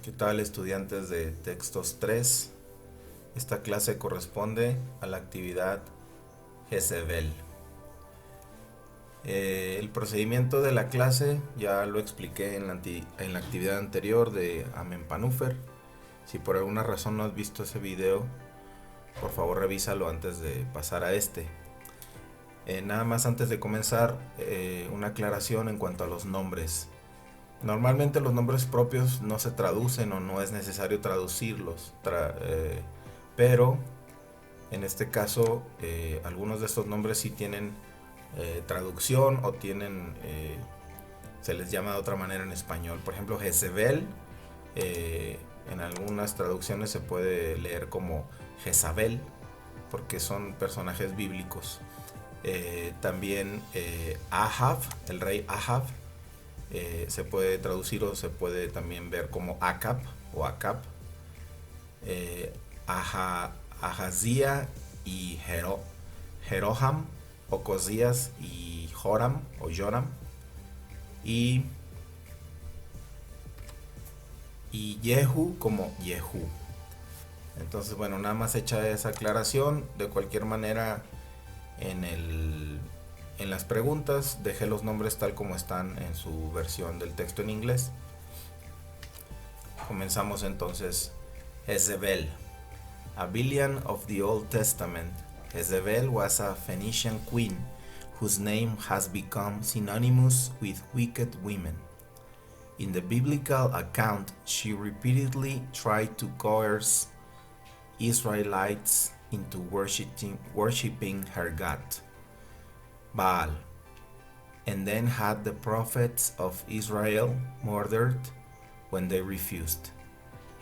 ¿Qué tal, estudiantes de textos 3? Esta clase corresponde a la actividad Jezebel. El procedimiento de la clase ya lo expliqué en la actividad anterior de Amenpanúfer. Si por alguna razón no has visto ese video, por favor revísalo antes de pasar a este. Nada más antes de comenzar, una aclaración en cuanto a los nombres. Normalmente los nombres propios no se traducen o no es necesario traducirlos, pero en este caso algunos de estos nombres sí tienen traducción o se les llama de otra manera en español. Por ejemplo, Jezebel, en algunas traducciones se puede leer como Jezabel, porque son personajes bíblicos. También Ahab, el rey Ahab, se puede traducir o se puede también ver como Acab o Acab. Ahazía y Jeroham, Ocosías y Joram o Joram, y Jehu como Jehu. Entonces, bueno, nada más hecha esa aclaración. De cualquier manera, en las preguntas dejé los nombres tal como están en su versión del texto en inglés. Comenzamos entonces. Jezebel. A villain of the Old Testament, Jezebel was a Phoenician queen whose name has become synonymous with wicked women. In the biblical account, she repeatedly tried to coerce Israelites into worshipping her god, Baal, and then had the prophets of Israel murdered when they refused.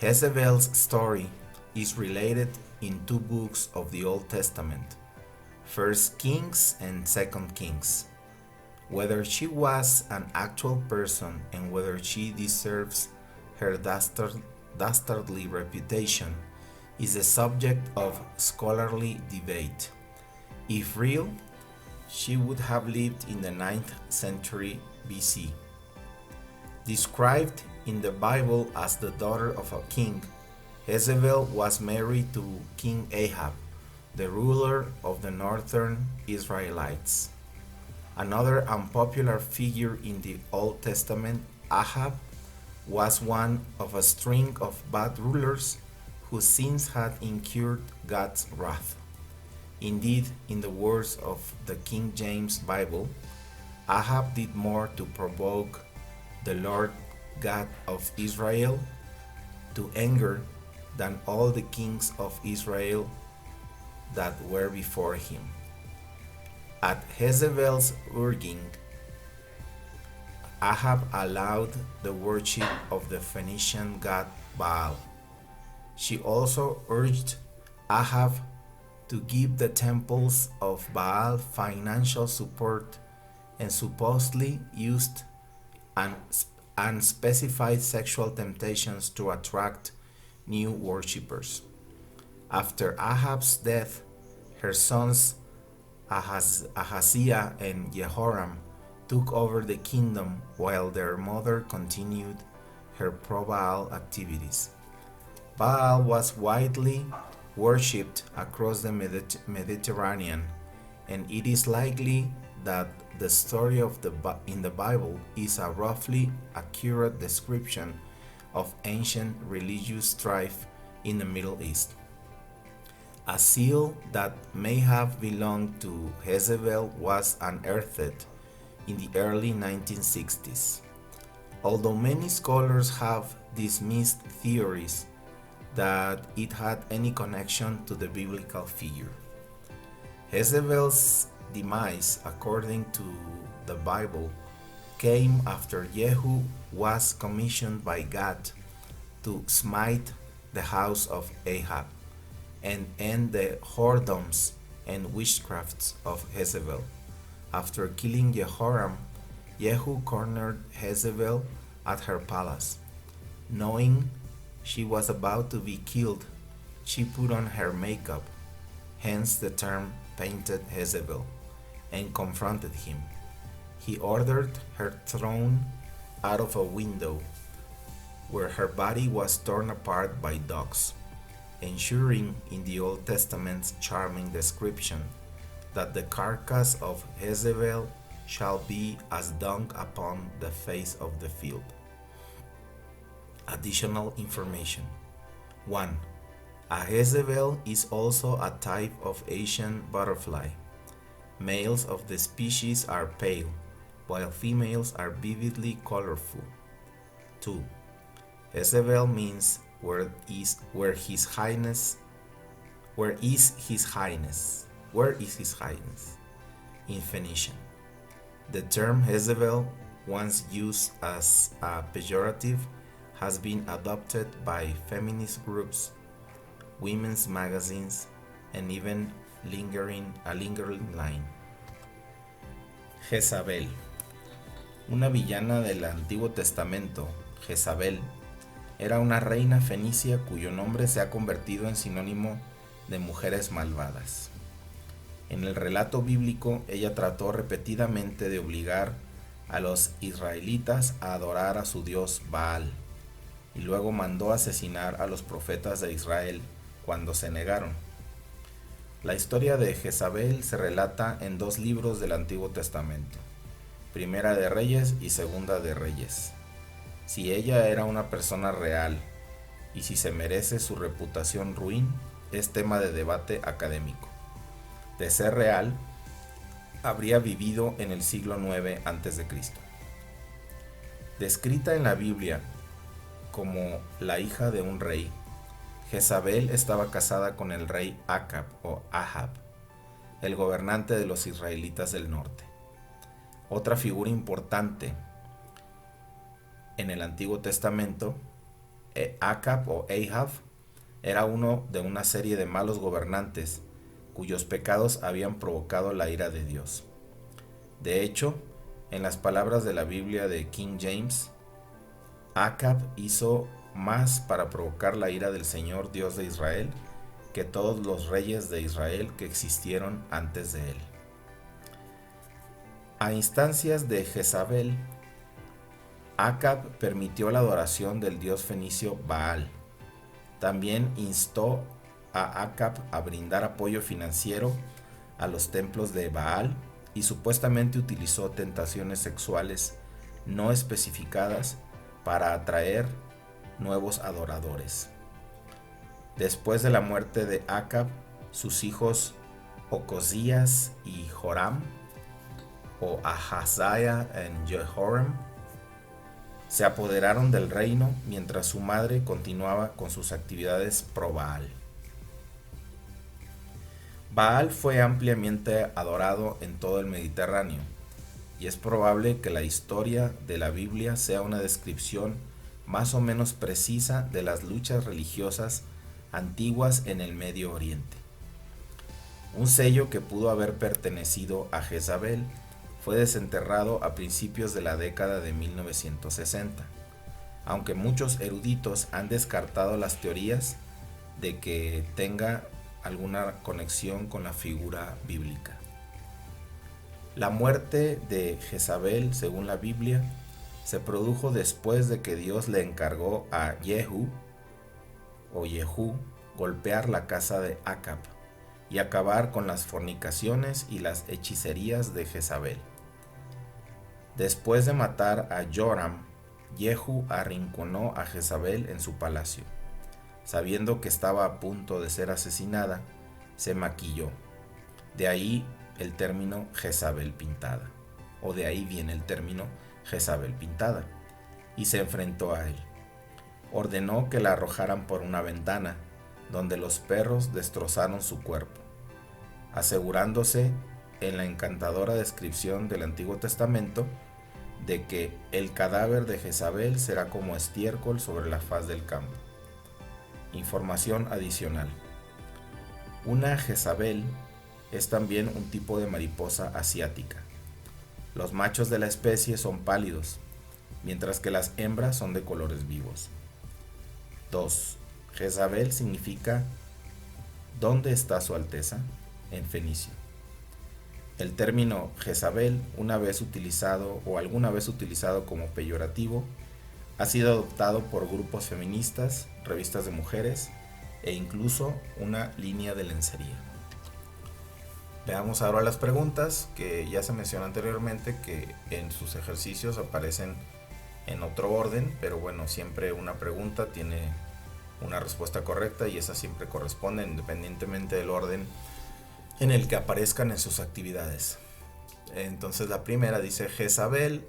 Jezebel's story is related in two books of the Old Testament, 1 Kings and 2 Kings. Whether she was an actual person and whether she deserves her dastardly reputation is the subject of scholarly debate. If real, she would have lived in the 9th century BC. Described in the Bible as the daughter of a king, Jezebel was married to King Ahab, the ruler of the northern Israelites. Another unpopular figure in the Old Testament, Ahab, was one of a string of bad rulers whose sins had incurred God's wrath. Indeed, in the words of the King James Bible, Ahab did more to provoke the Lord God of Israel to anger than all the kings of Israel that were before him. At Jezebel's urging, Ahab allowed the worship of the Phoenician god Baal. She also urged Ahab to give the temples of Baal financial support and supposedly used unspecified sexual temptations to attract new worshippers. After Ahab's death, her sons Ahaziah and Jehoram took over the kingdom while their mother continued her pro-Baal activities. Baal was widely worshipped across the Mediterranean, and it is likely that the story in the Bible is a roughly accurate description of ancient religious strife in the Middle East. A seal that may have belonged to Jezebel was unearthed in the early 1960s. Although many scholars have dismissed theories that it had any connection to the biblical figure. Jezebel's demise, according to the Bible, came after Jehu was commissioned by God to smite the house of Ahab and end the whoredoms and witchcrafts of Jezebel. After killing Jehoram, Jehu cornered Jezebel at her palace. Knowing she was about to be killed, she put on her makeup, hence the term painted Jezebel, and confronted him. He ordered her thrown out of a window. where her body was torn apart by dogs, ensuring in the Old Testament's charming description that the carcass of Jezebel shall be as dung upon the face of the field. Additional information. 1. A Jezebel is also a type of Asian butterfly. Males of the species are pale, while females are vividly colorful. 2. Jezebel means where is his highness in Phoenician. The term Jezebel, once used as a pejorative, has been adopted by feminist groups, women's magazines, and even a lingering line. Jezabel. Una villana del Antiguo Testamento, Jezabel, era una reina fenicia cuyo nombre se ha convertido en sinónimo de mujeres malvadas. En el relato bíblico, ella trató repetidamente de obligar a los israelitas a adorar a su dios Baal, y luego mandó asesinar a los profetas de Israel cuando se negaron. La historia de Jezabel se relata en 2 libros del Antiguo Testamento, Primera de Reyes y Segunda de Reyes. Si ella era una persona real y si se merece su reputación ruin es tema de debate académico. De ser real, habría vivido en el siglo IX a.C. Descrita en la Biblia como la hija de un rey, Jezabel estaba casada con el rey Acab o Ahab, el gobernante de los israelitas del norte. Otra figura importante en el Antiguo Testamento, Acab o Ahab, era uno de una serie de malos gobernantes cuyos pecados habían provocado la ira de Dios. De hecho, en las palabras de la Biblia de King James, Acab hizo más para provocar la ira del Señor Dios de Israel que todos los reyes de Israel que existieron antes de él. A instancias de Jezabel, Acab permitió la adoración del dios fenicio Baal. También instó a Acab a brindar apoyo financiero a los templos de Baal y supuestamente utilizó tentaciones sexuales no especificadas para atraer nuevos adoradores. Después de la muerte de Acab, sus hijos Ocosías y Joram, o Ahaziah y Jehoram, se apoderaron del reino mientras su madre continuaba con sus actividades pro Baal. Baal fue ampliamente adorado en todo el Mediterráneo, y es probable que la historia de la Biblia sea una descripción más o menos precisa de las luchas religiosas antiguas en el Medio Oriente. Un sello que pudo haber pertenecido a Jezabel fue desenterrado a principios de la década de 1960, aunque muchos eruditos han descartado las teorías de que tenga alguna conexión con la figura bíblica. La muerte de Jezabel, según la Biblia, se produjo después de que Dios le encargó a Jehú golpear la casa de Acab y acabar con las fornicaciones y las hechicerías de Jezabel. Después de matar a Joram, Jehú arrinconó a Jezabel en su palacio. Sabiendo que estaba a punto de ser asesinada, se maquilló. De ahí el término Jezabel pintada, o de ahí viene el término Jezabel pintada, y se enfrentó a él. Ordenó que la arrojaran por una ventana, donde los perros destrozaron su cuerpo, asegurándose en la encantadora descripción del Antiguo Testamento de que el cadáver de Jezabel será como estiércol sobre la faz del campo. Información adicional. Una Jezabel es también un tipo de mariposa asiática. Los machos de la especie son pálidos, mientras que las hembras son de colores vivos. 2. Jezabel significa ¿dónde está su Alteza? En fenicio. El término Jezabel, alguna vez utilizado como peyorativo, Ha sido adoptado por grupos feministas, revistas de mujeres e incluso una línea de lencería. Veamos ahora las preguntas que ya se mencionó anteriormente, que en sus ejercicios aparecen en otro orden, pero bueno, siempre una pregunta tiene una respuesta correcta y esas siempre corresponden independientemente del orden en el que aparezcan en sus actividades. Entonces la primera dice: Jezabel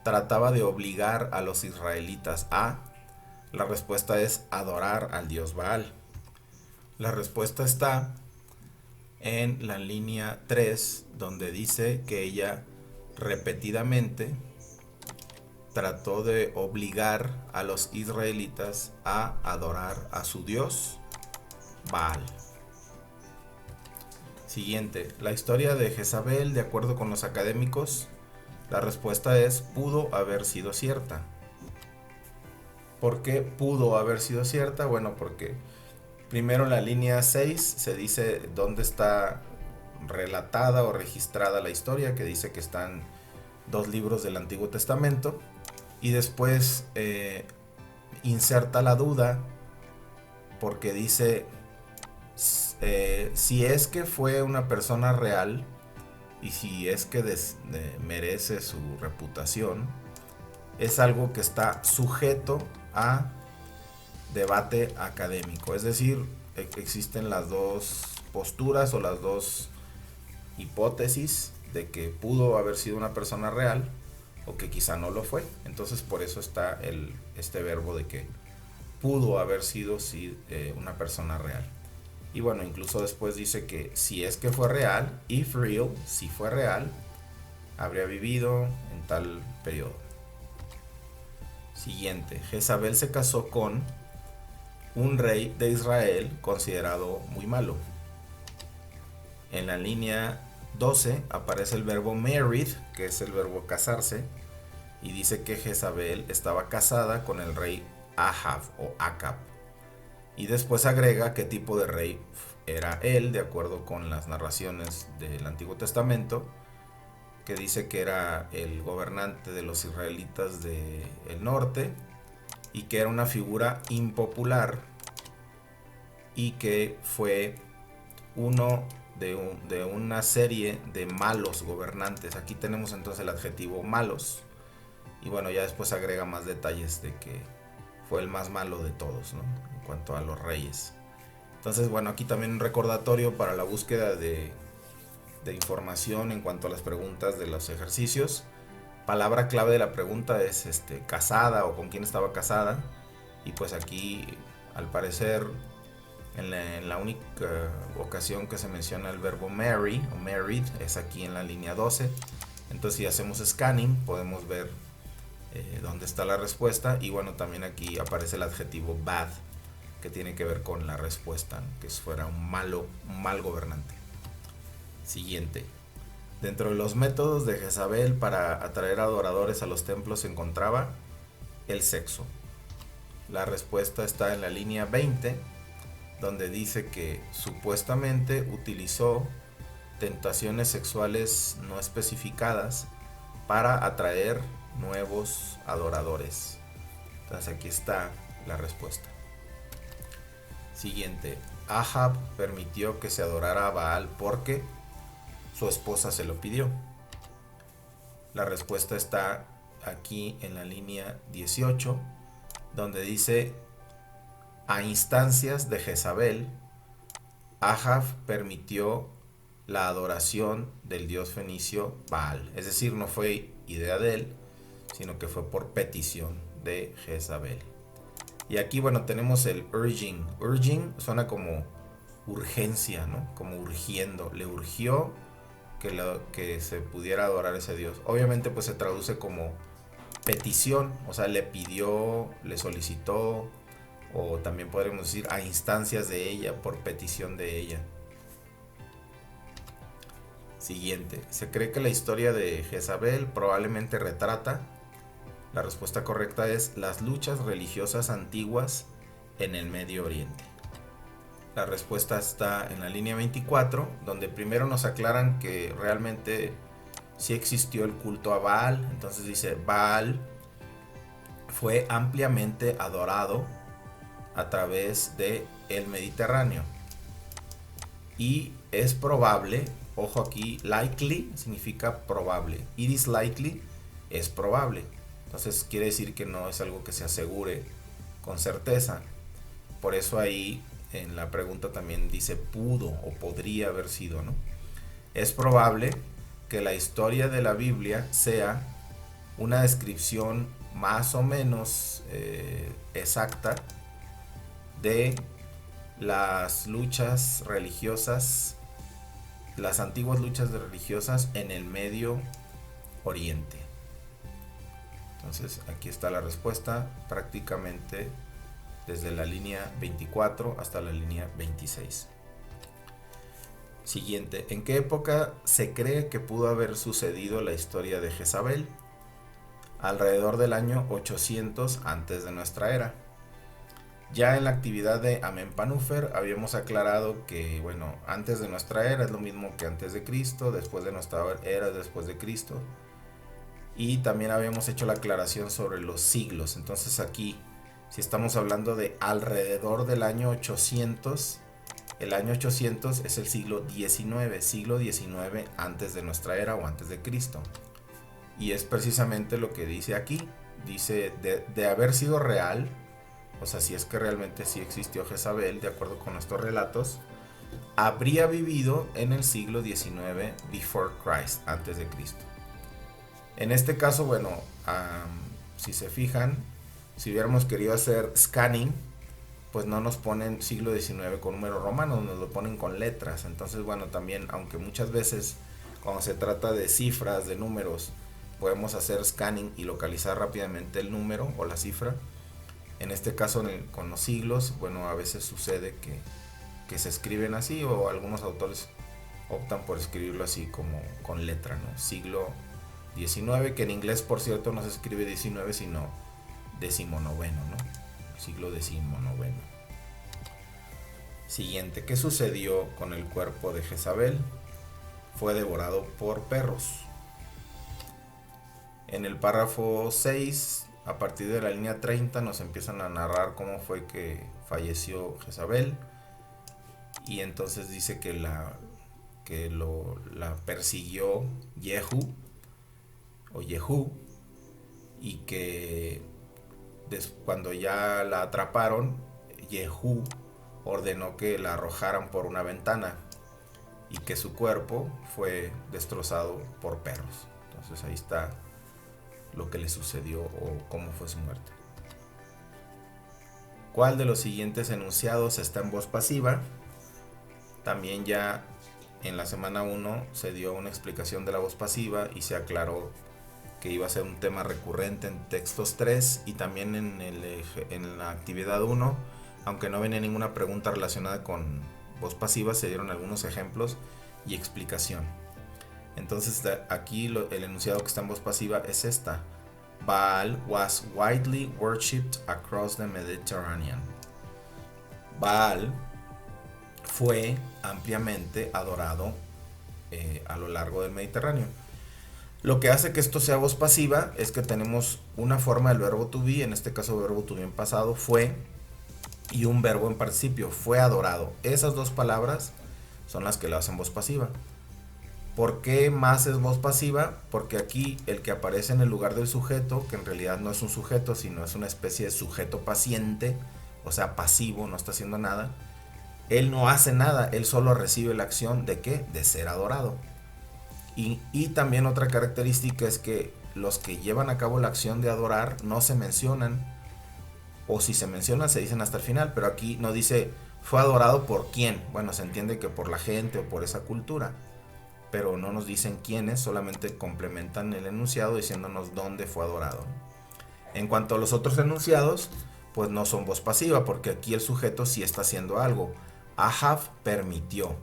trataba de obligar a los israelitas a... La respuesta es adorar al dios Baal. La respuesta está en la línea 3, donde dice que ella repetidamente trató de obligar a los israelitas a adorar a su dios Baal. Siguiente, la historia de Jezabel, de acuerdo con los académicos, la respuesta es: pudo haber sido cierta. ¿Por qué pudo haber sido cierta? Bueno, porque primero en la línea 6 se dice dónde está relatada o registrada la historia, que dice que están 2 libros del Antiguo Testamento, y después inserta la duda porque dice si es que fue una persona real y si es que merece su reputación, es algo que está sujeto a debate académico. Es decir, existen las dos posturas o las dos hipótesis de que pudo haber sido una persona real o que quizá no lo fue. Entonces por eso está este verbo de que pudo haber sido una persona real. Y bueno, incluso después dice que si es que fue real, if real, si fue real, habría vivido en tal periodo. Siguiente, Jezabel se casó con un rey de Israel considerado muy malo. En la línea 12 aparece el verbo married, que es el verbo casarse, y dice que Jezabel estaba casada con el rey Ahab o Acab. Y después agrega qué tipo de rey era él, de acuerdo con las narraciones del Antiguo Testamento, que dice que era el gobernante de los israelitas del norte y que era una figura impopular y que fue uno de una serie de malos gobernantes. Aquí tenemos entonces el adjetivo malos, y bueno, ya después agrega más detalles de que fue el más malo de todos, ¿no?, en cuanto a los reyes. Entonces bueno, aquí también un recordatorio para la búsqueda de información en cuanto a las preguntas de los ejercicios. Palabra clave de la pregunta es casada o con quién estaba casada, y pues aquí al parecer en la única ocasión que se menciona el verbo marry o married es aquí en la línea 12. Entonces si hacemos scanning podemos ver dónde está la respuesta, y bueno, también aquí aparece el adjetivo bad, que tiene que ver con la respuesta, ¿no?, que fuera un mal gobernante. Siguiente, dentro de los métodos de Jezabel para atraer adoradores a los templos se encontraba el sexo. La respuesta está en la línea 20, donde dice que supuestamente utilizó tentaciones sexuales no especificadas para atraer nuevos adoradores. Entonces aquí está la respuesta. Siguiente, Ahab permitió que se adorara a Baal porque su esposa se lo pidió. La respuesta está aquí en la línea 18, donde dice: a instancias de Jezabel, Ahab permitió la adoración del dios fenicio Baal. Es decir, no fue idea de él, sino que fue por petición de Jezabel. Y aquí bueno, tenemos el urging. Urging suena como urgencia, ¿no?, como urgiendo. Le urgió que se pudiera adorar a ese dios. Obviamente pues se traduce como petición, o sea, le pidió, le solicitó, o también podríamos decir a instancias de ella, por petición de ella. Siguiente, se cree que la historia de Jezabel probablemente retrata, la respuesta correcta es las luchas religiosas antiguas en el Medio Oriente. La respuesta está en la línea 24, donde primero nos aclaran que realmente sí existió el culto a Baal. Entonces dice: Baal fue ampliamente adorado a través de el Mediterráneo. Y es probable, ojo aquí, likely significa probable. It is likely es probable. Entonces quiere decir que no es algo que se asegure con certeza. Por eso ahí en la pregunta también dice pudo o podría haber sido, ¿no? Es probable que la historia de la Biblia sea una descripción más o menos exacta de las luchas religiosas, las antiguas luchas religiosas en el Medio Oriente. Entonces aquí está la respuesta, prácticamente desde la línea 24 hasta la línea 26. Siguiente, ¿en qué época se cree que pudo haber sucedido la historia de Jezabel? Alrededor del año 800 antes de nuestra era. Ya en la actividad de Amenpanúfer habíamos aclarado que, bueno, antes de nuestra era es lo mismo que antes de Cristo, después de nuestra era es después de Cristo. Y también habíamos hecho la aclaración sobre los siglos. Entonces aquí, si estamos hablando de alrededor del año 800, el año 800 es el siglo XIX antes de nuestra era o antes de Cristo. Y es precisamente lo que dice aquí. Dice, de haber sido real, o sea, si es que realmente sí existió Jezabel, de acuerdo con estos relatos, habría vivido en el siglo XIX before Christ, antes de Cristo. En este caso, bueno, si se fijan, si hubiéramos querido hacer scanning, pues no nos ponen siglo XIX con números romanos, nos lo ponen con letras. Entonces, bueno, también, aunque muchas veces cuando se trata de cifras, de números, podemos hacer scanning y localizar rápidamente el número o la cifra. En este caso, con los siglos, bueno, a veces sucede que se escriben así, o algunos autores optan por escribirlo así como con letra, ¿no? Siglo XIX, que en inglés, por cierto, no se escribe 19, sino decimonoveno, ¿no? Siglo decimonoveno. Siguiente, ¿qué sucedió con el cuerpo de Jezabel? Fue devorado por perros. En el párrafo 6, a partir de la línea 30, nos empiezan a narrar cómo fue que falleció Jezabel. Y entonces dice que la persiguió Yehú, y que cuando ya la atraparon, Yehú ordenó que la arrojaran por una ventana y que su cuerpo fue destrozado por perros. Entonces ahí está lo que le sucedió o cómo fue su muerte. ¿Cuál de los siguientes enunciados está en voz pasiva? También ya en la semana 1 se dio una explicación de la voz pasiva y se aclaró que iba a ser un tema recurrente en textos 3 y también en la actividad 1, aunque no venía ninguna pregunta relacionada con voz pasiva, se dieron algunos ejemplos y explicación. Entonces aquí el enunciado que está en voz pasiva es esta: Baal was widely worshipped across the Mediterranean. Baal fue ampliamente adorado a lo largo del Mediterráneo. Lo que hace que esto sea voz pasiva es que tenemos una forma del verbo to be, en este caso verbo to be en pasado, fue, y un verbo en participio, fue adorado. Esas dos palabras son las que lo hacen voz pasiva. ¿Por qué más es voz pasiva? Porque aquí el que aparece en el lugar del sujeto, que en realidad no es un sujeto, sino es una especie de sujeto paciente, o sea, pasivo, no está haciendo nada, él no hace nada, él solo recibe la acción de ¿qué? De ser adorado. Y también otra característica es que los que llevan a cabo la acción de adorar no se mencionan, o si se mencionan se dicen hasta el final, pero aquí no dice fue adorado por quién. Bueno, se entiende que por la gente o por esa cultura, pero no nos dicen quiénes, solamente complementan el enunciado diciéndonos dónde fue adorado. En cuanto a los otros enunciados, pues no son voz pasiva, porque aquí el sujeto sí está haciendo algo. Ahav permitió.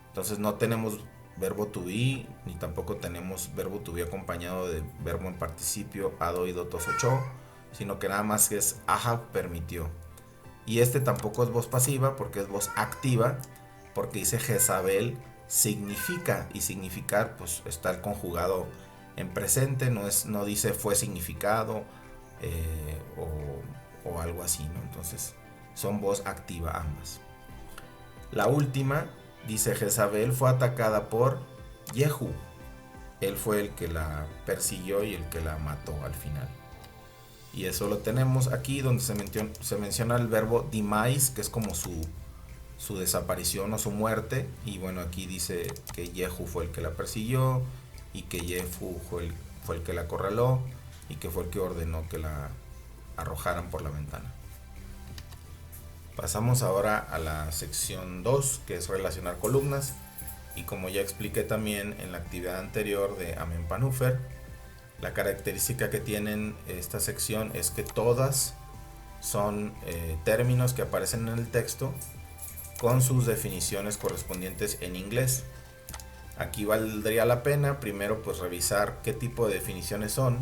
Entonces no tenemos verbo to be, ni tampoco tenemos verbo to be acompañado de verbo en participio, ado, ido, tos, ocho, sino que nada más es Ahav permitió. Y este tampoco es voz pasiva porque es voz activa, porque dice Jezabel significa, y significar pues está el conjugado en presente, no dice fue significado o algo así, ¿no? Entonces son voz activa ambas. La última dice: Jezabel fue atacada por Jehu. Él fue el que la persiguió y el que la mató al final. Y eso lo tenemos aquí donde se menciona el verbo demise, que es como su desaparición o su muerte. Y bueno, aquí dice que Jehu fue el que la persiguió y que Jehu fue el que la acorraló y que fue el que ordenó que la arrojaran por la ventana. Pasamos ahora a la sección 2, que es relacionar columnas. Y como ya expliqué también en la actividad anterior de Amenpanúfer, la característica que tienen esta sección es que todas son términos que aparecen en el texto con sus definiciones correspondientes en inglés. Aquí valdría la pena primero pues revisar qué tipo de definiciones son,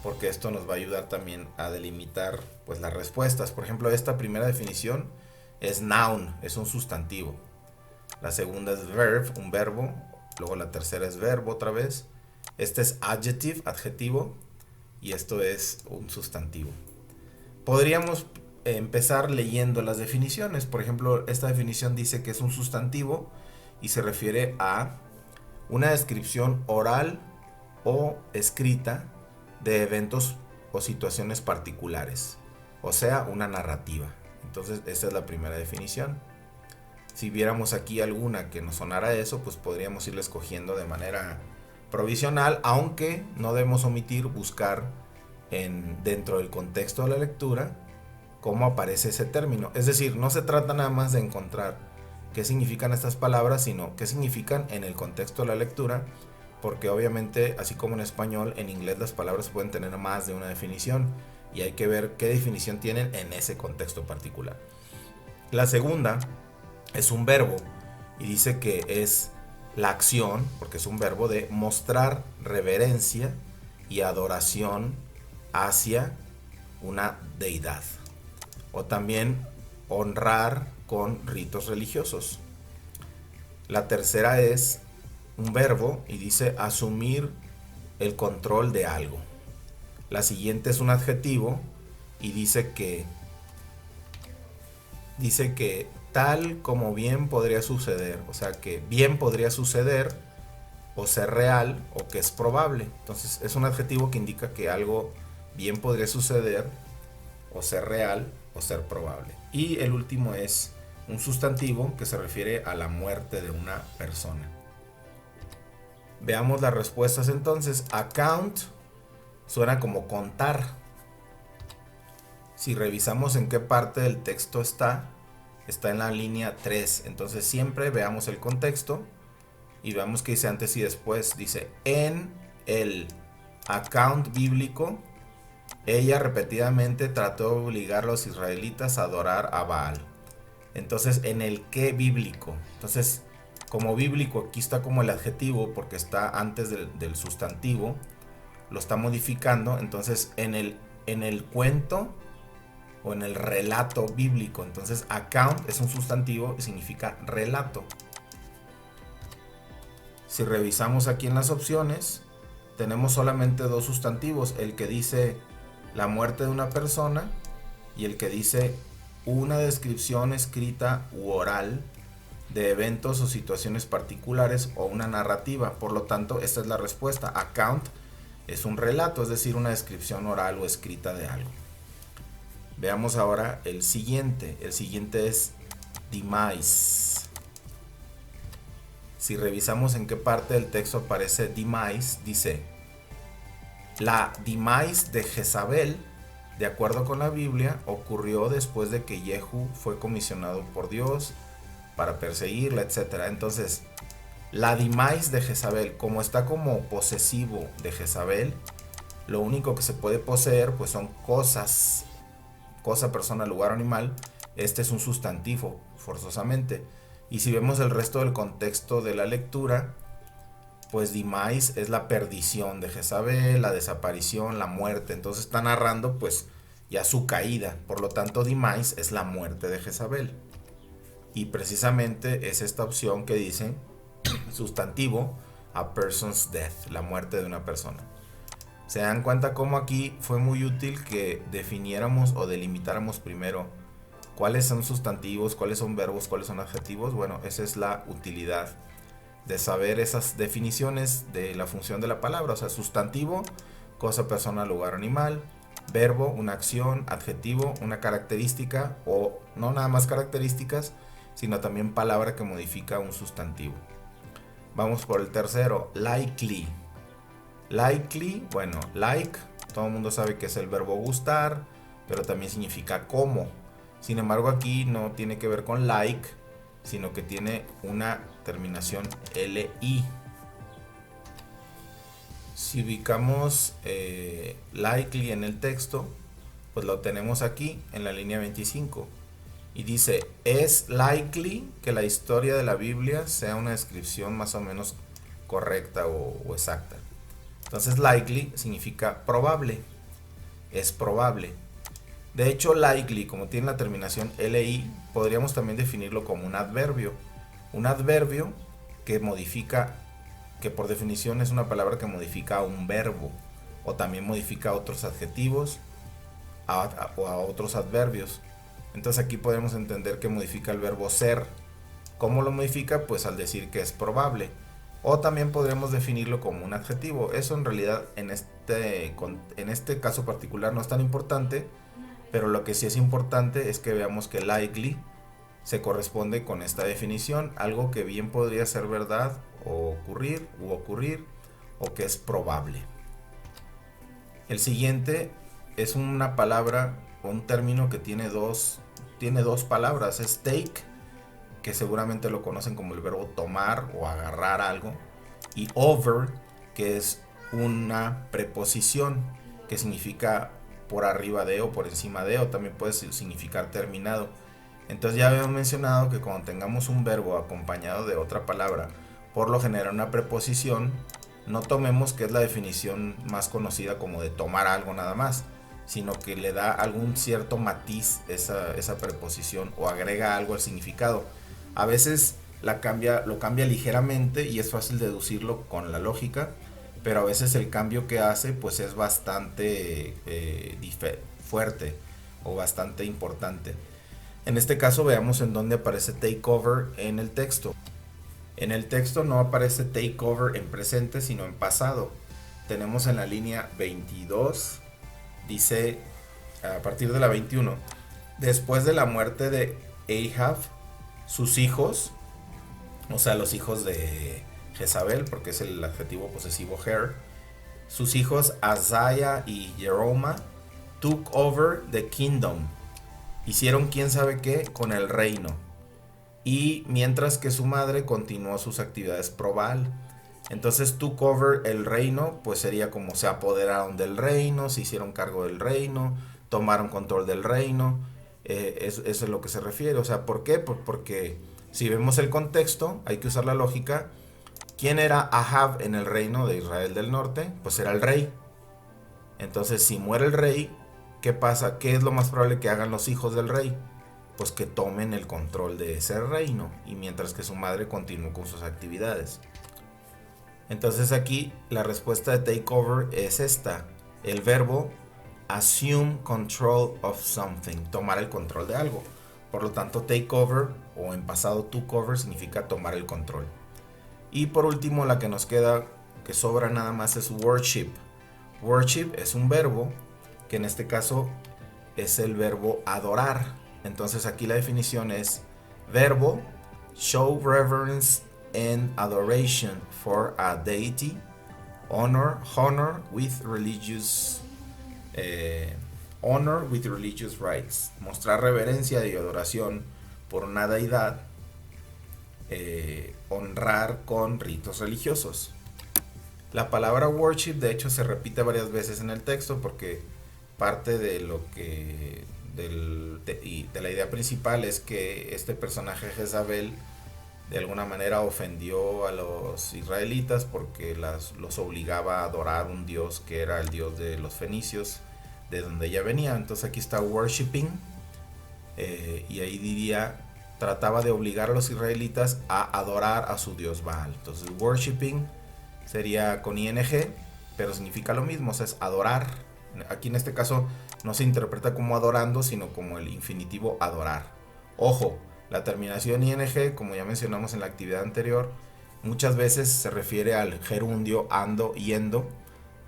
porque esto nos va a ayudar también a delimitar pues las respuestas. Por ejemplo, esta primera definición es noun, es un sustantivo. La segunda es verb, un verbo. Luego la tercera es verbo otra vez. Este es adjective, adjetivo. Y esto es un sustantivo. Podríamos empezar leyendo las definiciones. Por ejemplo, esta definición dice que es un sustantivo y se refiere a una descripción oral o escrita de eventos o situaciones particulares. O sea, una narrativa. Entonces, esta es la primera definición. Si viéramos aquí alguna que nos sonara eso, pues podríamos irla escogiendo de manera provisional, aunque no debemos omitir buscar dentro del contexto de la lectura cómo aparece ese término. Es decir, no se trata nada más de encontrar qué significan estas palabras, sino qué significan en el contexto de la lectura, porque obviamente, así como en español, en inglés las palabras pueden tener más de una definición y hay que ver qué definición tienen en ese contexto particular. La segunda es un verbo y dice que es la acción, porque es un verbo, de mostrar reverencia y adoración hacia una deidad, o también honrar con ritos religiosos. La tercera es un verbo y dice asumir el control de algo. La siguiente es un adjetivo y dice que tal como bien podría suceder, o sea que bien podría suceder o ser real o que es probable. Entonces es un adjetivo que indica que algo bien podría suceder o ser real o ser probable. Y el último es un sustantivo que se refiere a la muerte de una persona. Veamos las respuestas entonces. Account suena como contar. Si revisamos en qué parte del texto está en la línea 3. Entonces siempre veamos el contexto y veamos que dice antes y después. Dice: en el account bíblico, ella repetidamente trató de obligar a los israelitas a adorar a Baal. Entonces, en el qué bíblico. Entonces, como bíblico aquí está como el adjetivo porque está antes del sustantivo. Lo está modificando. Entonces, en el cuento o en el relato bíblico. Entonces, account es un sustantivo y significa relato. Si revisamos aquí en las opciones, tenemos solamente dos sustantivos: el que dice la muerte de una persona y el que dice una descripción escrita u oral de eventos o situaciones particulares o una narrativa. Por lo tanto, esta es la respuesta. Account es un relato, es decir, una descripción oral o escrita de algo. Veamos ahora el siguiente. El siguiente es demise. Si revisamos en qué parte del texto aparece demise, dice: la demise de Jezabel, de acuerdo con la Biblia, ocurrió después de que Jehu fue comisionado por Dios para perseguirla, etc. Entonces, la demise de Jezabel, como está como posesivo de Jezabel, lo único que se puede poseer pues son cosas, cosa, persona, lugar o animal. Este es un sustantivo forzosamente. Y si vemos el resto del contexto de la lectura, pues demise es la perdición de Jezabel, la desaparición, la muerte. Entonces está narrando pues ya su caída. Por lo tanto, demise es la muerte de Jezabel. Y precisamente es esta opción que dice sustantivo, a person's death, la muerte de una persona. Se dan cuenta cómo aquí fue muy útil que definiéramos o delimitáramos primero cuáles son sustantivos, cuáles son verbos, cuáles son adjetivos. Bueno, esa es la utilidad de saber esas definiciones de la función de la palabra. O sea, sustantivo, cosa, persona, lugar, animal. Verbo, una acción. Adjetivo, una característica, o no nada más características, sino también palabra que modifica un sustantivo. Vamos por el tercero, likely. Likely, bueno, like, todo el mundo sabe que es el verbo gustar, pero también significa como. Sin embargo, aquí no tiene que ver con like, sino que tiene una terminación li. Si ubicamos likely en el texto, pues lo tenemos aquí en la línea 25. Y dice, es likely que la historia de la Biblia sea una descripción más o menos correcta o exacta. Entonces likely significa probable, es probable. De hecho, likely, como tiene la terminación li, podríamos también definirlo como un adverbio. Un adverbio que modifica, que por definición es una palabra que modifica a un verbo, o también modifica a otros adjetivos o a otros adverbios. Entonces aquí podemos entender que modifica el verbo ser. ¿Cómo lo modifica? Pues al decir que es probable. O también podremos definirlo como un adjetivo. Eso en realidad en este caso particular no es tan importante, pero lo que sí es importante es que veamos que likely se corresponde con esta definición, algo que bien podría ser verdad o ocurrir, o que es probable. El siguiente es una palabra o un término que tiene dos palabras. Es take, que seguramente lo conocen como el verbo tomar o agarrar algo, y over, que es una preposición que significa por arriba de o por encima de, o también puede significar terminado. Entonces ya habíamos mencionado que cuando tengamos un verbo acompañado de otra palabra, por lo general una preposición, no tomemos que es la definición más conocida como de tomar algo nada más, sino que le da algún cierto matiz esa preposición, o agrega algo al significado. A veces lo cambia ligeramente y es fácil deducirlo con la lógica, pero a veces el cambio que hace pues es bastante fuerte o bastante importante. En este caso veamos en dónde aparece takeover en el texto. En el texto no aparece takeover en presente, sino en pasado. Tenemos en la línea 22, dice a partir de la 21, después de la muerte de Ahab, sus hijos, o sea los hijos de Jezabel, porque es el adjetivo posesivo her, sus hijos Azariah y Jeroma took over the kingdom, hicieron quién sabe qué con el reino, y mientras que su madre continuó sus actividades pro Baal. Entonces took over el reino, pues sería como se apoderaron del reino, se hicieron cargo del reino, tomaron control del reino. Eso es lo que se refiere. O sea, ¿por qué? Porque si vemos el contexto, hay que usar la lógica. ¿Quién era Ahab en el reino de Israel del Norte? Pues era el rey. Entonces, si muere el rey, ¿qué pasa? ¿Qué es lo más probable que hagan los hijos del rey? Pues que tomen el control de ese reino, y mientras que su madre continúe con sus actividades. Entonces aquí la respuesta de takeover es esta. El verbo assume control of something, tomar el control de algo. Por lo tanto, takeover, o en pasado took over, significa tomar el control. Y por último, la que nos queda, que sobra nada más, es worship. Worship es un verbo, que en este caso es el verbo adorar. Entonces aquí la definición es verbo, show reverence and adoration for a deity, honor with religious rites, mostrar reverencia y adoración por una deidad, honrar con ritos religiosos. La palabra worship de hecho se repite varias veces en el texto, porque parte de lo que de la idea principal es que este personaje Jezabel de alguna manera ofendió a los israelitas porque los obligaba a adorar un dios que era el dios de los fenicios, de donde ella venía. Entonces aquí está worshiping, y ahí diría, trataba de obligar a los israelitas a adorar a su dios Baal. Entonces worshiping sería con ing, pero significa lo mismo, o sea, es adorar. Aquí en este caso no se interpreta como adorando, sino como el infinitivo adorar. Ojo, la terminación ing, como ya mencionamos en la actividad anterior, muchas veces se refiere al gerundio ando, yendo,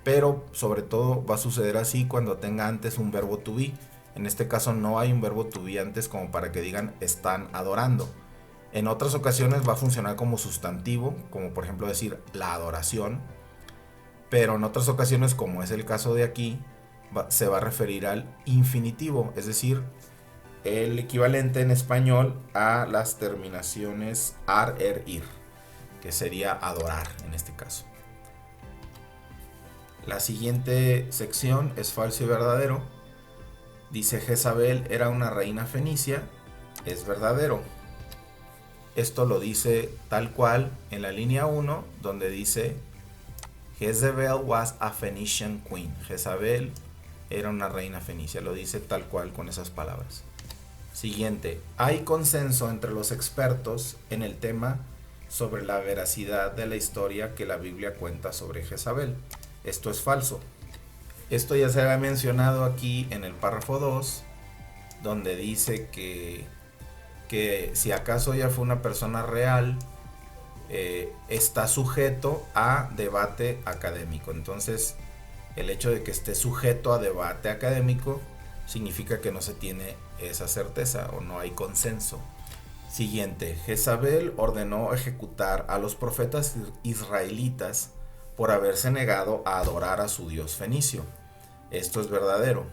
pero sobre todo va a suceder así cuando tenga antes un verbo to be. En este caso no hay un verbo to be antes como para que digan están adorando. En otras ocasiones va a funcionar como sustantivo, como por ejemplo decir la adoración, pero en otras ocasiones, como es el caso de aquí, se va a referir al infinitivo, es decir, el equivalente en español a las terminaciones ar, ir, que sería adorar en este caso. La siguiente sección es falso y verdadero. Dice Jezabel era una reina fenicia, es verdadero. Esto lo dice tal cual en la línea 1, donde dice Jezebel was a Phoenician queen. Jezabel era una reina fenicia, lo dice tal cual con esas palabras. Siguiente, hay consenso entre los expertos en el tema sobre la veracidad de la historia que la Biblia cuenta sobre Jezabel. Esto es falso. Esto ya se había mencionado aquí en el párrafo 2, donde dice que si acaso ella fue una persona real, está sujeto a debate académico. Entonces, el hecho de que esté sujeto a debate académico significa que no se tiene esa certeza o no hay consenso. Siguiente, Jezabel ordenó ejecutar a los profetas israelitas por haberse negado a adorar a su dios fenicio. Esto es verdadero.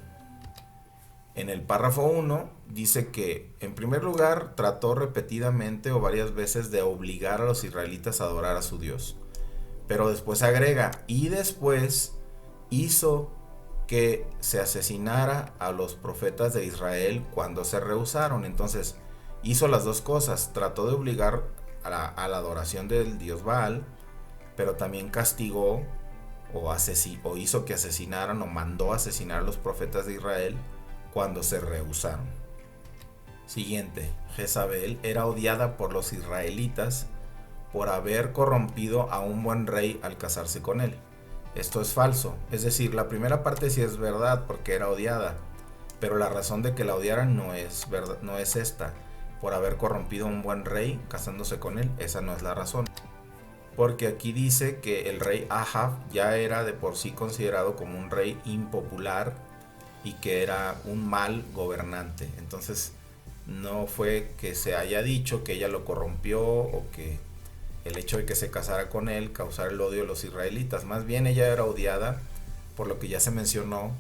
En el párrafo 1 dice que, en primer lugar, trató repetidamente o varias veces de obligar a los israelitas a adorar a su Dios. Pero después agrega, y después hizo que se asesinara a los profetas de Israel cuando se rehusaron. Entonces, hizo las dos cosas. Trató de obligar a la adoración del dios Baal, pero también castigó o hizo que asesinaran o mandó asesinar a los profetas de Israel cuando se rehusaron. Siguiente, Jezabel era odiada por los israelitas por haber corrompido a un buen rey al casarse con él. Esto es falso, es decir, la primera parte sí es verdad porque era odiada, pero la razón de que la odiaran no es verdad, no es esta, por haber corrompido a un buen rey casándose con él. Esa no es la razón, porque aquí dice que el rey Ahab ya era de por sí considerado como un rey impopular y que era un mal gobernante. Entonces no fue que se haya dicho que ella lo corrompió o que el hecho de que se casara con él causara el odio de los israelitas. Más bien ella era odiada por lo que ya se mencionó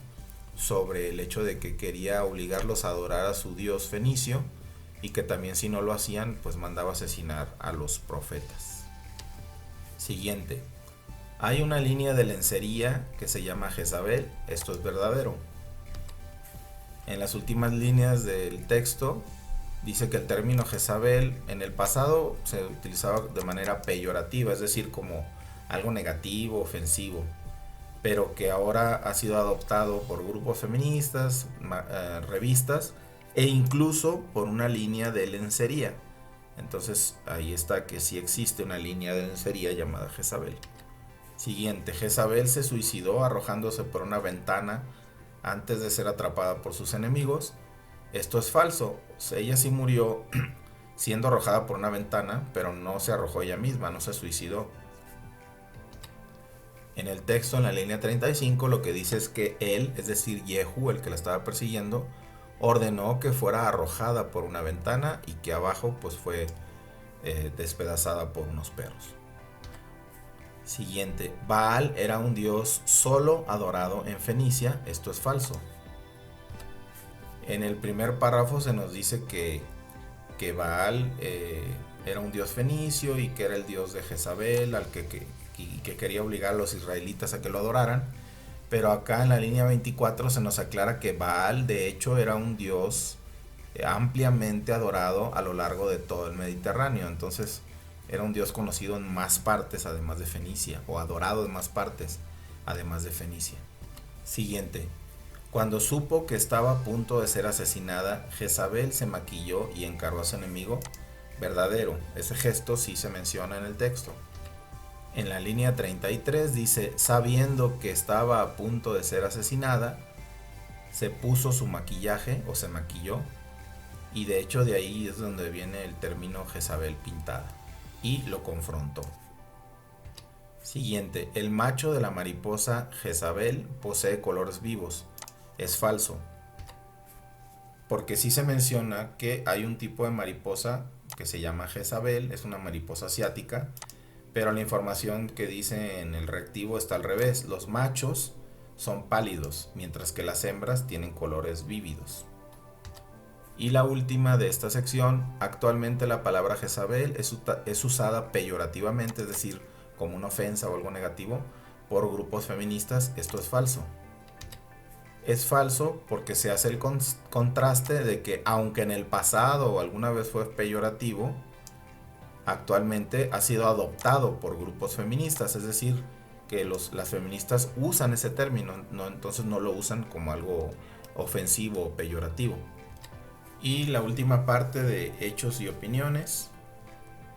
sobre el hecho de que quería obligarlos a adorar a su dios fenicio y que también si no lo hacían pues mandaba asesinar a los profetas. Siguiente, hay una línea de lencería que se llama Jezabel. Esto es verdadero. En las últimas líneas del texto dice que el término Jezabel en el pasado se utilizaba de manera peyorativa, es decir, como algo negativo, ofensivo, pero que ahora ha sido adoptado por grupos feministas, revistas e incluso por una línea de lencería. Entonces ahí está que sí existe una línea de lencería llamada Jezabel. Siguiente, Jezabel se suicidó arrojándose por una ventana antes de ser atrapada por sus enemigos. Esto es falso. Ella sí murió siendo arrojada por una ventana, pero no se arrojó ella misma, no se suicidó. En el texto, en la línea 35, lo que dice es que él, es decir, Yehu, el que la estaba persiguiendo, ordenó que fuera arrojada por una ventana y que abajo pues fue despedazada por unos perros. Siguiente, Baal era un dios solo adorado en Fenicia. Esto es falso. En el primer párrafo se nos dice que Baal era un dios fenicio y que era el dios de Jezabel, al que quería obligar a los israelitas a que lo adoraran. Pero acá en la línea 24 se nos aclara que Baal de hecho era un dios ampliamente adorado a lo largo de todo el Mediterráneo. Entonces era un dios conocido en más partes además de Fenicia, o adorado en más partes además de Fenicia. Siguiente. Cuando supo que estaba a punto de ser asesinada, Jezabel se maquilló y encaró a su enemigo. Verdadero. Ese gesto sí se menciona en el texto. En la línea 33 dice, sabiendo que estaba a punto de ser asesinada, se puso su maquillaje o se maquilló, y de hecho de ahí es donde viene el término Jezabel pintada, y lo confrontó. Siguiente, el macho de la mariposa Jezabel posee colores vivos. Es falso, porque sí se menciona que hay un tipo de mariposa que se llama Jezabel, es una mariposa asiática, pero la información que dice en el reactivo está al revés. Los machos son pálidos, mientras que las hembras tienen colores vívidos. Y la última de esta sección, actualmente la palabra Jezabel es usada peyorativamente, es decir, como una ofensa o algo negativo, por grupos feministas. Esto es falso. Es falso porque se hace el contraste de que aunque en el pasado o alguna vez fue peyorativo, actualmente ha sido adoptado por grupos feministas, es decir, que las feministas usan ese término, entonces no lo usan como algo ofensivo o peyorativo. Y la última parte de hechos y opiniones,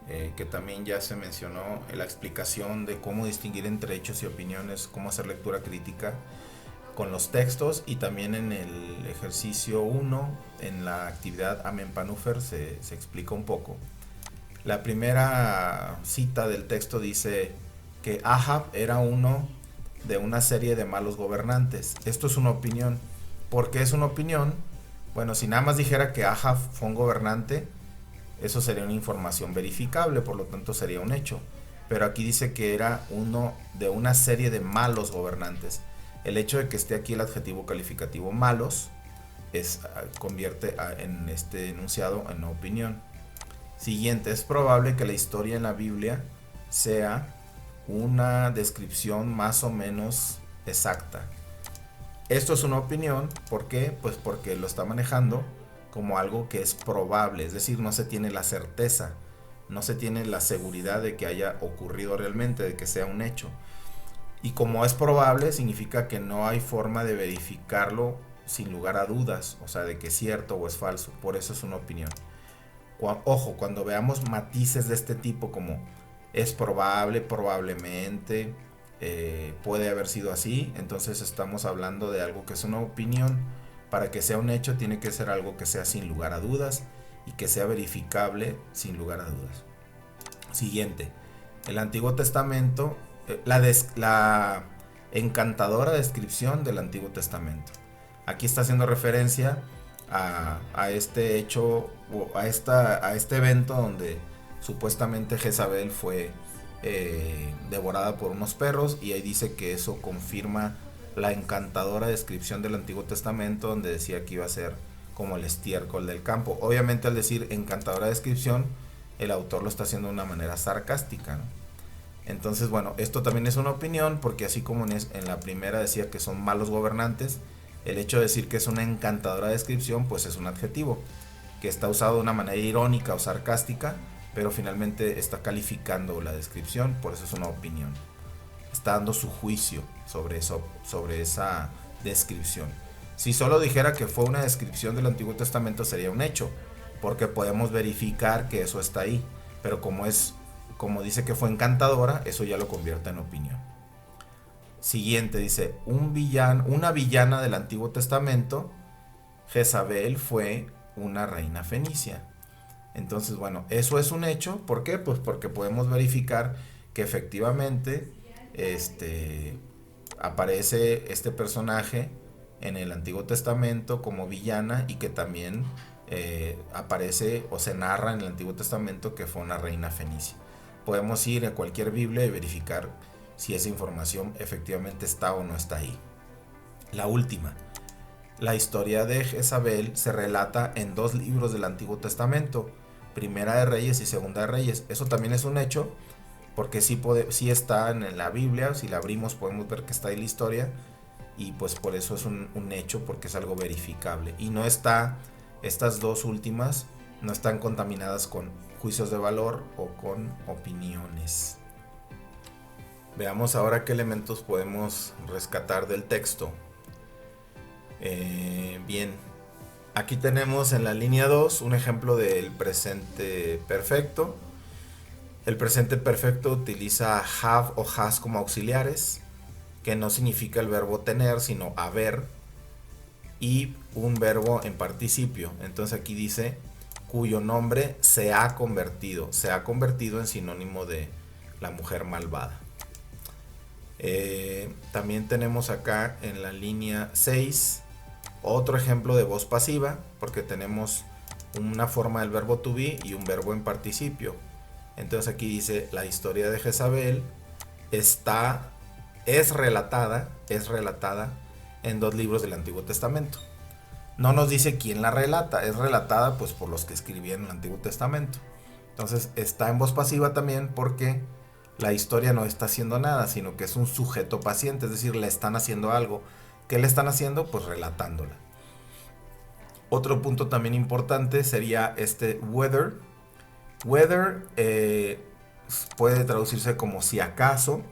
que también ya se mencionó, la explicación de cómo distinguir entre hechos y opiniones, cómo hacer lectura crítica con los textos, y también en el ejercicio 1, en la actividad Amenpanúfer, se explica un poco. La primera cita del texto dice que Ahab era uno de una serie de malos gobernantes. Esto es una opinión. ¿Por qué es una opinión? Bueno, si nada más dijera que Ahab fue un gobernante, eso sería una información verificable, por lo tanto sería un hecho. Pero aquí dice que era uno de una serie de malos gobernantes. El hecho de que esté aquí el adjetivo calificativo malos convierte en este enunciado en una opinión. Siguiente, es probable que la historia en la Biblia sea una descripción más o menos exacta. Esto es una opinión, ¿por qué? Pues porque lo está manejando como algo que es probable, es decir, no se tiene la certeza, no se tiene la seguridad de que haya ocurrido realmente, de que sea un hecho. Y como es probable, significa que no hay forma de verificarlo sin lugar a dudas, o sea, de que es cierto o es falso, por eso es una opinión. Ojo, cuando veamos matices de este tipo como es probable, probablemente, puede haber sido así, entonces estamos hablando de algo que es una opinión. Para que sea un hecho tiene que ser algo que sea sin lugar a dudas y que sea verificable sin lugar a dudas. Siguiente, el Antiguo Testamento, la encantadora descripción del Antiguo Testamento. Aquí está haciendo referencia a este hecho, o a este evento donde supuestamente Jezabel fue devorada por unos perros, y ahí dice que eso confirma la encantadora descripción del Antiguo Testamento, donde decía que iba a ser como el estiércol del campo. Obviamente al decir encantadora descripción, el autor lo está haciendo de una manera sarcástica, ¿no? Entonces, bueno, esto también es una opinión, porque así como en la primera decía que son malos gobernantes, el hecho de decir que es una encantadora descripción, pues es un adjetivo que está usado de una manera irónica o sarcástica, pero finalmente está calificando la descripción, por eso es una opinión. Está dando su juicio sobre eso, sobre esa descripción. Si solo dijera que fue una descripción del Antiguo Testamento, sería un hecho, porque podemos verificar que eso está ahí, pero como dice que fue encantadora, eso ya lo convierte en opinión. Siguiente, dice, una villana del Antiguo Testamento, Jezabel fue una reina fenicia. Entonces, bueno, eso es un hecho. ¿Por qué? Pues porque podemos verificar que efectivamente aparece este personaje en el Antiguo Testamento como villana, y que también aparece o se narra en el Antiguo Testamento que fue una reina fenicia. Podemos ir a cualquier Biblia y verificar si esa información efectivamente está o no está ahí. La última, la historia de Jezabel se relata en 2 libros del Antiguo Testamento, Primera de Reyes y Segunda de Reyes. Eso también es un hecho, porque sí está en la Biblia. Si la abrimos podemos ver que está ahí la historia, y pues por eso es un hecho, porque es algo verificable. Y no está, estas 2 últimas no están contaminadas con juicios de valor o con opiniones. Veamos ahora qué elementos podemos rescatar del texto. Bien, aquí tenemos en la línea 2 un ejemplo del presente perfecto. El presente perfecto utiliza have o has como auxiliares, que no significa el verbo tener, sino haber, y un verbo en participio. Entonces aquí dice cuyo nombre se ha convertido en sinónimo de la mujer malvada. También tenemos acá en la línea 6 otro ejemplo de voz pasiva, porque tenemos una forma del verbo to be y un verbo en participio. Entonces aquí dice la historia de Jezabel es relatada en 2 libros del Antiguo Testamento. No nos dice quién la relata, es relatada pues por los que escribían el Antiguo Testamento. Entonces está en voz pasiva también porque la historia no está haciendo nada, sino que es un sujeto paciente, es decir, le están haciendo algo. ¿Qué le están haciendo? Pues relatándola. Otro punto también importante sería este whether. Whether puede traducirse como si acaso.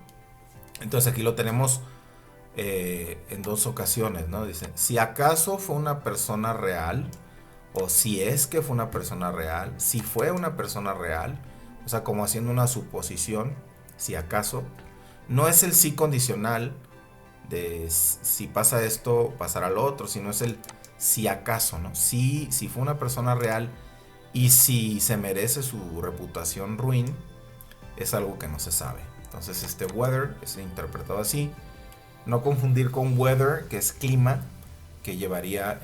Entonces aquí lo tenemos en 2 ocasiones, ¿no? Dice, si acaso fue una persona real, o si es que fue una persona real, si fue una persona real, o sea, como haciendo una suposición, si acaso. No es el sí condicional de si pasa esto, pasará lo otro, sino es el si acaso, ¿no? Si fue una persona real y si se merece su reputación ruin, es algo que no se sabe. Entonces este weather es interpretado así. No confundir con weather, que es clima, que llevaría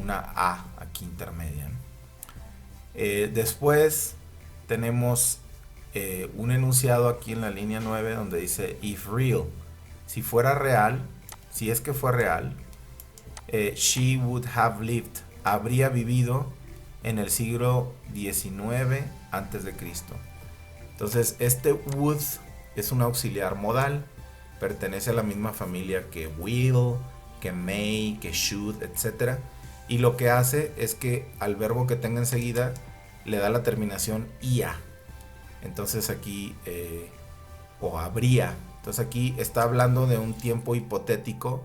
una A aquí intermedia, ¿no? Después tenemos un enunciado aquí en la línea 9 donde dice if real. Si fuera real, si es que fue real, she would have lived. Habría vivido en el siglo XIX antes de Cristo. Entonces este would es un auxiliar modal, pertenece a la misma familia que will, que may, que should, etc. Y lo que hace es que al verbo que tenga enseguida le da la terminación ia. Entonces aquí, o habría. Entonces aquí está hablando de un tiempo hipotético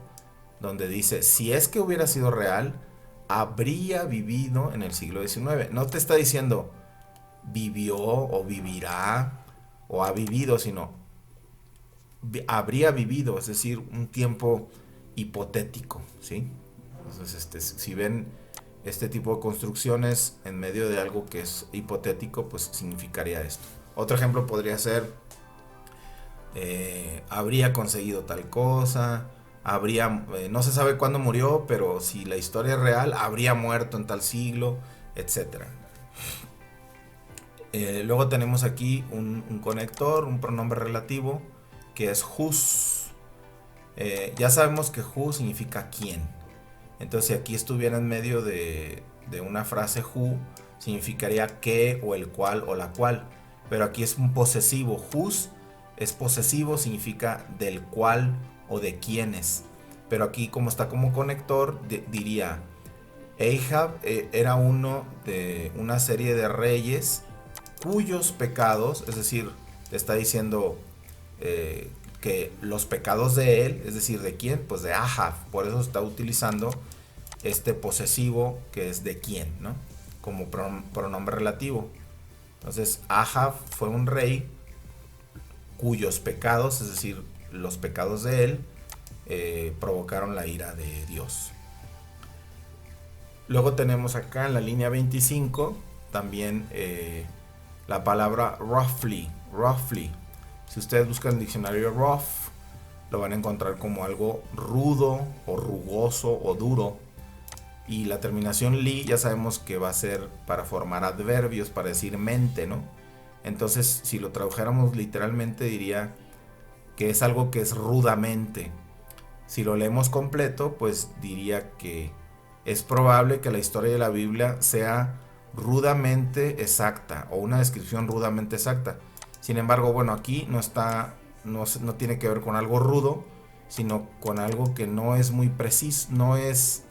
donde dice, si es que hubiera sido real, habría vivido en el siglo XIX. No te está diciendo vivió o vivirá o ha vivido, sino habría vivido, es decir, un tiempo hipotético, ¿sí? Entonces, si ven este tipo de construcciones en medio de algo que es hipotético, pues significaría esto. Otro ejemplo podría ser, habría conseguido tal cosa, no se sabe cuándo murió, pero si la historia es real, habría muerto en tal siglo, etc. Luego tenemos aquí un conector, un pronombre relativo, que es whose. Ya sabemos que who significa quién. Entonces si aquí estuviera en medio de una frase who, significaría que o el cual o la cual. Pero aquí es un posesivo. Whose es posesivo, significa del cual o de quiénes. Pero aquí como está como conector, diría Ahab era uno de una serie de reyes cuyos pecados, es decir, te está diciendo que los pecados de él, es decir, ¿de quién? Pues de Ahab. Por eso está utilizando este posesivo que es de quién, ¿no? Como pronombre relativo. Entonces, Ahab fue un rey cuyos pecados, es decir, los pecados de él, provocaron la ira de Dios. Luego tenemos acá en la línea 25 también la palabra roughly. Si ustedes buscan el diccionario rough, lo van a encontrar como algo rudo o rugoso o duro. Y la terminación li ya sabemos que va a ser para formar adverbios, para decir mente, ¿no? Entonces, si lo tradujéramos literalmente, diría que es algo que es rudamente. Si lo leemos completo, pues diría que es probable que la historia de la Biblia sea rudamente exacta o una descripción rudamente exacta. Sin embargo, bueno, aquí no tiene que ver con algo rudo, sino con algo que no es muy preciso, no es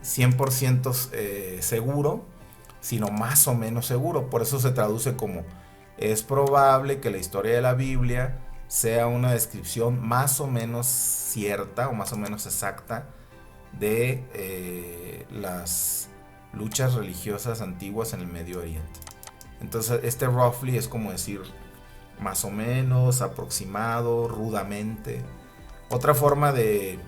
100% seguro, sino más o menos seguro. Por eso se traduce como es probable que la historia de la Biblia sea una descripción más o menos cierta o más o menos exacta de las luchas religiosas antiguas en el Medio Oriente. Entonces este roughly es como decir más o menos, aproximado, rudamente. Otra forma de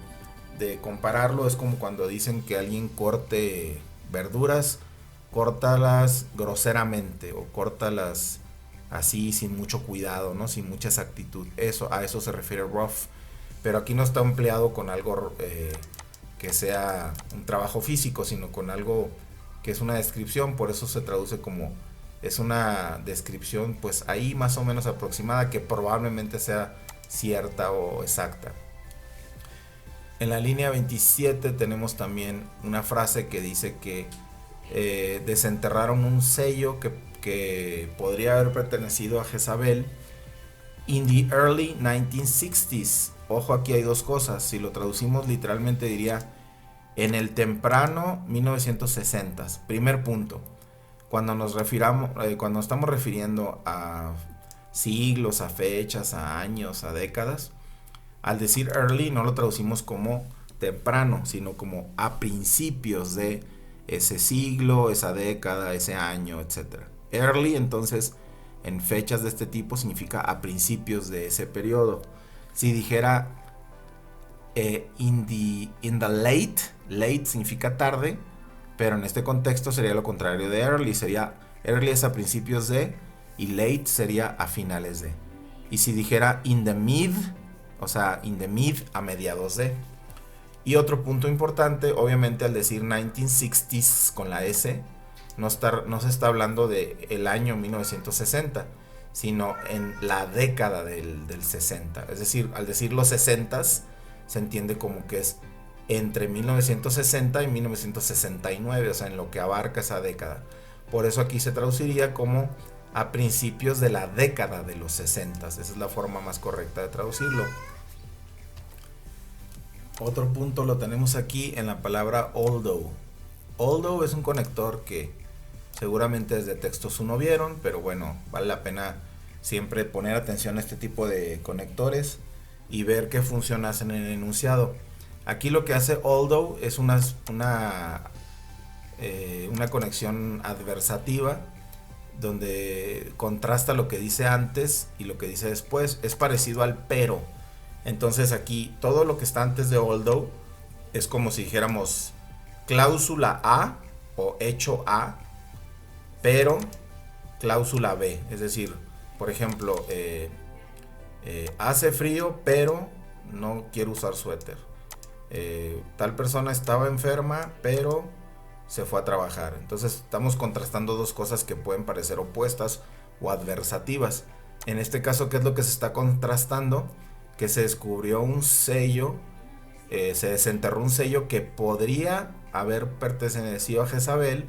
compararlo es como cuando dicen que alguien corte verduras, córtalas groseramente o córtalas así sin mucho cuidado, ¿no? Sin mucha exactitud. A eso se refiere rough. Pero aquí no está empleado con algo que sea un trabajo físico, sino con algo que es una descripción. Por eso se traduce como es una descripción, pues ahí más o menos aproximada, que probablemente sea cierta o exacta. En la línea 27 tenemos también una frase que dice que desenterraron un sello que podría haber pertenecido a Jezabel in the early 1960s. Ojo, aquí hay dos cosas. Si lo traducimos literalmente diría en el temprano 1960s. Primer punto. Cuando cuando estamos refiriendo a siglos, a fechas, a años, a décadas, al decir early no lo traducimos como temprano, sino como a principios de ese siglo, esa década, ese año, etc. Early, entonces, en fechas de este tipo significa a principios de ese periodo. Si dijera in the late significa tarde, pero en este contexto sería lo contrario de early. Early es a principios de y late sería a finales de. Y si dijera in the mid, o sea, in the mid a mediados de. Y otro punto importante, obviamente al decir 1960s con la S, no se está hablando de el año 1960, sino en la década del 60. Es decir, al decir los 60s, se entiende como que es entre 1960 y 1969, o sea, en lo que abarca esa década. Por eso aquí se traduciría como a principios de la década de los 60s. Esa es la forma más correcta de traducirlo. Otro punto lo tenemos aquí en la palabra although. Although es un conector que seguramente desde textos uno vieron, pero bueno, vale la pena siempre poner atención a este tipo de conectores y ver qué función hacen en el enunciado. Aquí lo que hace although es una conexión adversativa donde contrasta lo que dice antes y lo que dice después. Es parecido al pero. Entonces aquí todo lo que está antes de although es como si dijéramos cláusula A o hecho A, pero cláusula B. Es decir, por ejemplo, hace frío, pero no quiero usar suéter. Tal persona estaba enferma, pero se fue a trabajar. Entonces estamos contrastando dos cosas que pueden parecer opuestas o adversativas. En este caso, ¿qué es lo que se está contrastando? Que se descubrió un sello, se desenterró un sello que podría haber pertenecido a Jezabel,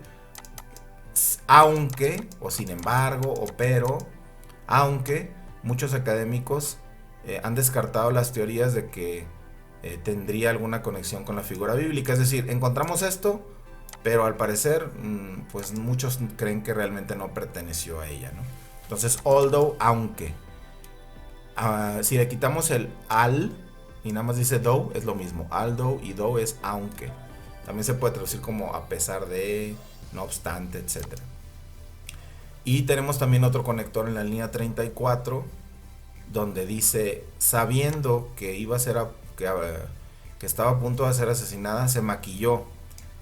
aunque, o sin embargo, o pero, aunque muchos académicos han descartado las teorías de que tendría alguna conexión con la figura bíblica. Es decir, encontramos esto, pero al parecer, pues muchos creen que realmente no perteneció a ella, ¿no? Entonces, although, aunque. Si le quitamos el al y nada más dice though, es lo mismo. Although y though es aunque. También se puede traducir como a pesar de, no obstante, etc. Y tenemos también otro conector en la línea 34 donde dice sabiendo que iba a ser que estaba a punto de ser asesinada, se maquilló.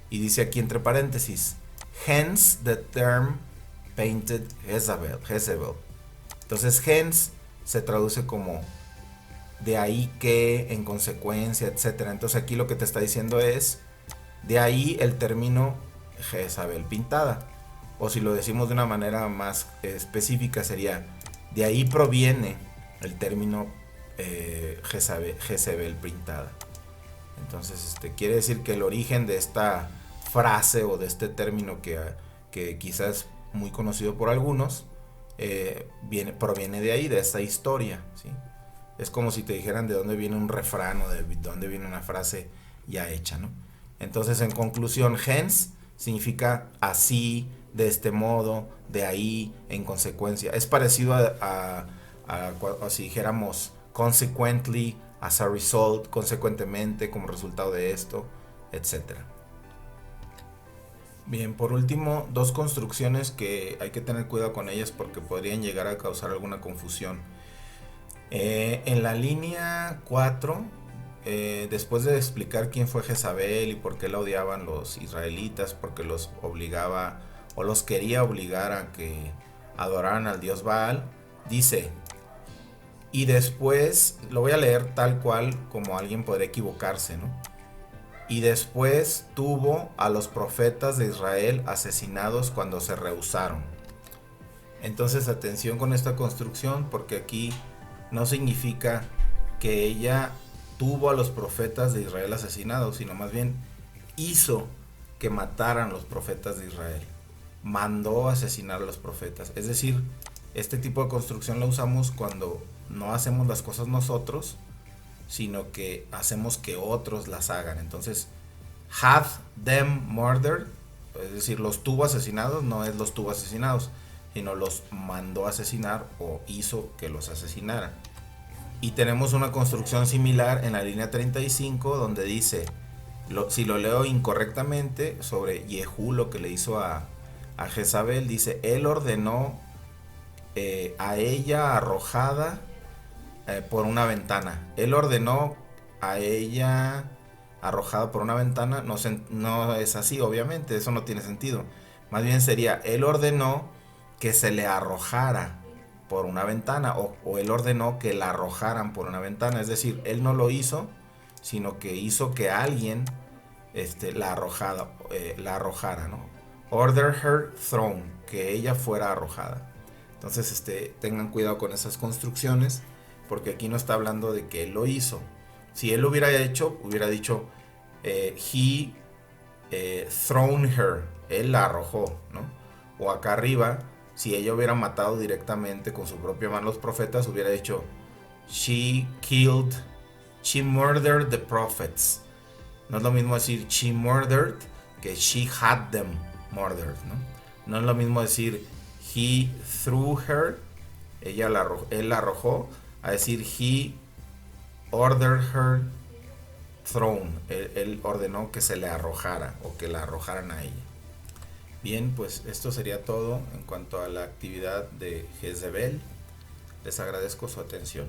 Y dice aquí entre paréntesis, hence the term painted Jezebel. Entonces hence se traduce como de ahí que, en consecuencia, etc. Entonces aquí lo que te está diciendo es de ahí el término Jezabel pintada. O si lo decimos de una manera más específica sería de ahí proviene el término Jezabel pintada. Entonces quiere decir que el origen de esta frase o de este término que quizás es muy conocido por algunos proviene de ahí, de esta historia, ¿sí? Es como si te dijeran de dónde viene un refrán o de dónde viene una frase ya hecha, ¿no? Entonces, en conclusión, hence significa así, de este modo, de ahí, en consecuencia. Es parecido a si dijéramos consequently, as a result, consecuentemente, como resultado de esto, etc. Bien, por último, dos construcciones que hay que tener cuidado con ellas porque podrían llegar a causar alguna confusión. En la línea 4, después de explicar quién fue Jezabel y por qué la odiaban los israelitas, porque los obligaba o los quería obligar a que adoraran al dios Baal, dice, y después, lo voy a leer tal cual como alguien podría equivocarse, ¿no? Y después tuvo a los profetas de Israel asesinados cuando se rehusaron. Entonces atención con esta construcción porque aquí no significa que ella tuvo a los profetas de Israel asesinados, sino más bien hizo que mataran los profetas de Israel. Mandó asesinar a los profetas. Es decir, este tipo de construcción la usamos cuando no hacemos las cosas nosotros, sino que hacemos que otros las hagan. Entonces, had them murdered, es decir, los tuvo asesinados, no es los tuvo asesinados, sino los mandó asesinar o hizo que los asesinaran. Y tenemos una construcción similar en la línea 35 donde dice, si lo leo incorrectamente, sobre Jehú lo que le hizo a Jezabel, dice, él ordenó a ella arrojada por una ventana. Él ordenó a ella arrojada por una ventana. No es así, obviamente, eso no tiene sentido. Más bien sería, él ordenó que se le arrojara por una ventana o él ordenó que la arrojaran por una ventana. Es decir, él no lo hizo, sino que hizo que alguien la arrojara, ¿no? Order her thrown, que ella fuera arrojada. Entonces, tengan cuidado con esas construcciones, porque aquí no está hablando de que él lo hizo. Si él lo hubiera hecho, hubiera dicho, he thrown her, él la arrojó, ¿no? O acá arriba, si ella hubiera matado directamente con su propia mano los profetas, hubiera dicho, she murdered the prophets. No es lo mismo decir she murdered que she had them murdered, ¿no? No es lo mismo decir he threw her, él la arrojó, a decir he ordered her thrown, él ordenó que se le arrojara o que la arrojaran a ella. Bien, pues esto sería todo en cuanto a la actividad de Jezebel. Les agradezco su atención.